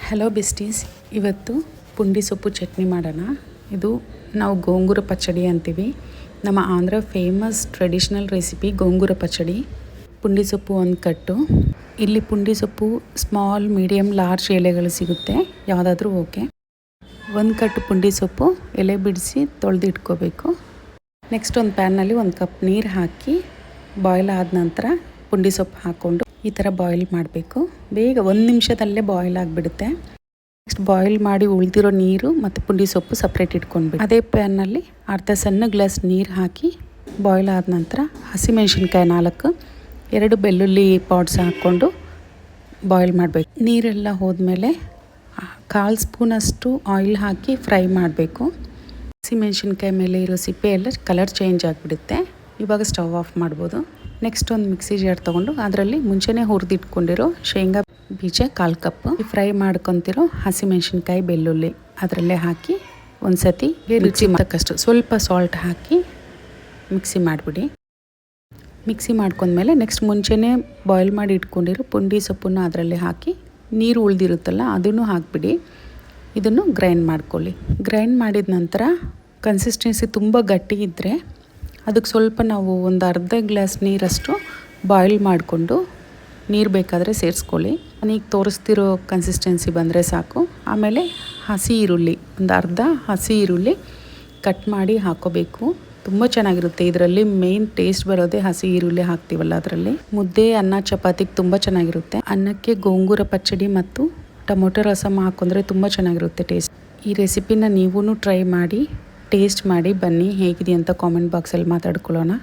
Hello besties, ಇವತ್ತು ಪುಂಡಿ ಸೊಪ್ಪು ಚಟ್ನಿ ಮಾಡೋಣ. ಇದು ನಾವು ಗೋಂಗೂರ ಪಚ್ಚಡಿ ಅಂತೀವಿ. ನಮ್ಮ Andhra famous traditional recipe gongura pachadi. ಪುಂಡಿ ಸೊಪ್ಪು ಒಂದು ಕಟ್ಟು. ಇಲ್ಲಿ ಪುಂಡಿ ಸೊಪ್ಪು ಸ್ಮಾಲ್, ಮೀಡಿಯಮ್, ಲಾರ್ಜ್ ಎಲೆಗಳು ಸಿಗುತ್ತೆ, ಯಾವುದಾದ್ರೂ ಓಕೆ. ಒಂದು ಕಟ್ಟು ಪುಂಡಿ ಸೊಪ್ಪು ಎಲೆ ಬಿಡಿಸಿ ತೊಳೆದು ಇಟ್ಕೋಬೇಕು. ನೆಕ್ಸ್ಟ್ ಒಂದು ಪ್ಯಾನ್ನಲ್ಲಿ 1 ಕಪ್ ನೀರು ಹಾಕಿ ಬಾಯ್ಲ್ ಆದ ನಂತರ ಪುಂಡಿ ಸೊಪ್ಪು ಹಾಕ್ಕೊಂಡು ಈ ಥರ ಬಾಯ್ಲ್ ಮಾಡಬೇಕು. ಬೇಗ 1 ನಿಮಿಷದಲ್ಲೇ ಬಾಯ್ಲ್ ಆಗಿಬಿಡುತ್ತೆ. ನೆಕ್ಸ್ಟ್ ಬಾಯ್ಲ್ ಮಾಡಿ ಉಳಿದಿರೋ ನೀರು ಮತ್ತು ಪುಂಡಿ ಸೊಪ್ಪು ಸಪ್ರೇಟ್ ಇಟ್ಕೊಂಡ್ಬಿಟ್ಟು ಅದೇ ಪ್ಯಾನ್ನಲ್ಲಿ ಅರ್ಧ ಸಣ್ಣ ಗ್ಲಾಸ್ ನೀರು ಹಾಕಿ ಬಾಯ್ಲ್ ಆದ ನಂತರ ಹಸಿಮೆಣ್ಸಿನ್ಕಾಯಿ 4, 2 ಬೆಳ್ಳುಳ್ಳಿ ಪಾಡ್ಸ್ ಹಾಕ್ಕೊಂಡು ಬಾಯ್ಲ್ ಮಾಡಬೇಕು. ನೀರೆಲ್ಲ ಹೋದ್ಮೇಲೆ 1/4 ಸ್ಪೂನಷ್ಟು ಆಯಿಲ್ ಹಾಕಿ ಫ್ರೈ ಮಾಡಬೇಕು. ಹಸಿಮೆಣ್ಸಿನ್ಕಾಯಿ ಮೇಲೆ ಇರೋ ಸಿಪ್ಪೆ ಎಲ್ಲ ಕಲರ್ ಚೇಂಜ್ ಆಗಿಬಿಡುತ್ತೆ. ಇವಾಗ ಸ್ಟವ್ ಆಫ್ ಮಾಡ್ಬೋದು. ನೆಕ್ಸ್ಟ್ ಒಂದು ಮಿಕ್ಸಿ ಜಾರ್ ತೊಗೊಂಡು ಅದರಲ್ಲಿ ಮುಂಚೆನೇ ಹುರಿದಿಟ್ಕೊಂಡಿರೋ ಶೇಂಗಾ ಬೀಜ 1/4 ಕಪ್, ಫ್ರೈ ಮಾಡ್ಕೊತಿರೋ ಹಸಿಮೆಣ್ಸಿನ್ಕಾಯಿ, ಬೆಳ್ಳುಳ್ಳಿ ಅದರಲ್ಲೇ ಹಾಕಿ ಒಂದು ಸತಿ ರುಚಿ ತಕ್ಕಷ್ಟು ಸ್ವಲ್ಪ ಸಾಲ್ಟ್ ಹಾಕಿ ಮಿಕ್ಸಿ ಮಾಡಿಬಿಡಿ. ಮಿಕ್ಸಿ ಮಾಡ್ಕೊಂಡ್ಮೇಲೆ ನೆಕ್ಸ್ಟ್ ಮುಂಚೆನೇ ಬಾಯ್ಲ್ ಮಾಡಿ ಇಟ್ಕೊಂಡಿರೋ ಪುಂಡಿ ಸೊಪ್ಪನ್ನು ಅದರಲ್ಲೇ ಹಾಕಿ ನೀರು ಉಳಿದಿರುತ್ತಲ್ಲ ಅದನ್ನು ಹಾಕಿಬಿಡಿ. ಇದನ್ನು ಗ್ರೈಂಡ್ ಮಾಡ್ಕೊಳ್ಳಿ. ಗ್ರೈಂಡ್ ಮಾಡಿದ ನಂತರ ಕನ್ಸಿಸ್ಟೆನ್ಸಿ ತುಂಬ ಗಟ್ಟಿ ಇದ್ದರೆ ಅದಕ್ಕೆ ಸ್ವಲ್ಪ ನಾವು ಒಂದು ಅರ್ಧ ಗ್ಲಾಸ್ ನೀರಷ್ಟು ಬಾಯ್ಲ್ ಮಾಡಿಕೊಂಡು ನೀರು ಬೇಕಾದರೆ ಸೇರಿಸ್ಕೊಳ್ಳಿ. ನಾನೀಗ ತೋರಿಸ್ತಿರೋ ಕನ್ಸಿಸ್ಟೆನ್ಸಿ ಬಂದರೆ ಸಾಕು. ಆಮೇಲೆ ಹಸಿ ಈರುಳ್ಳಿ, ಒಂದು ಅರ್ಧ ಹಸಿ ಈರುಳ್ಳಿ ಕಟ್ ಮಾಡಿ ಹಾಕೋಬೇಕು. ತುಂಬ ಚೆನ್ನಾಗಿರುತ್ತೆ. ಇದರಲ್ಲಿ ಮೇನ್ ಟೇಸ್ಟ್ ಬರೋದೇ ಹಸಿ ಈರುಳ್ಳಿ ಹಾಕ್ತೀವಲ್ಲ ಅದರಲ್ಲಿ. ಮುದ್ದೆ, ಅನ್ನ, ಚಪಾತಿಗೆ ತುಂಬ ಚೆನ್ನಾಗಿರುತ್ತೆ. ಅನ್ನಕ್ಕೆ ಗೋಂಗೂರ ಪಚ್ಚಡಿ ಮತ್ತು ಟೊಮೊಟೊ ರಸಮ್ ಹಾಕೊಂಡ್ರೆ ತುಂಬ ಚೆನ್ನಾಗಿರುತ್ತೆ ಟೇಸ್ಟ್. ಈ ರೆಸಿಪಿನ ನೀವೂ ಟ್ರೈ ಮಾಡಿ, ಟೇಸ್ಟ್ ಮಾಡಿ ಬನ್ನಿ. ಹೇಗಿದೆ ಅಂತ ಕಾಮೆಂಟ್ ಬಾಕ್ಸಲ್ಲಿ ಮಾತಾಡ್ಕೊಳ್ಳೋಣ.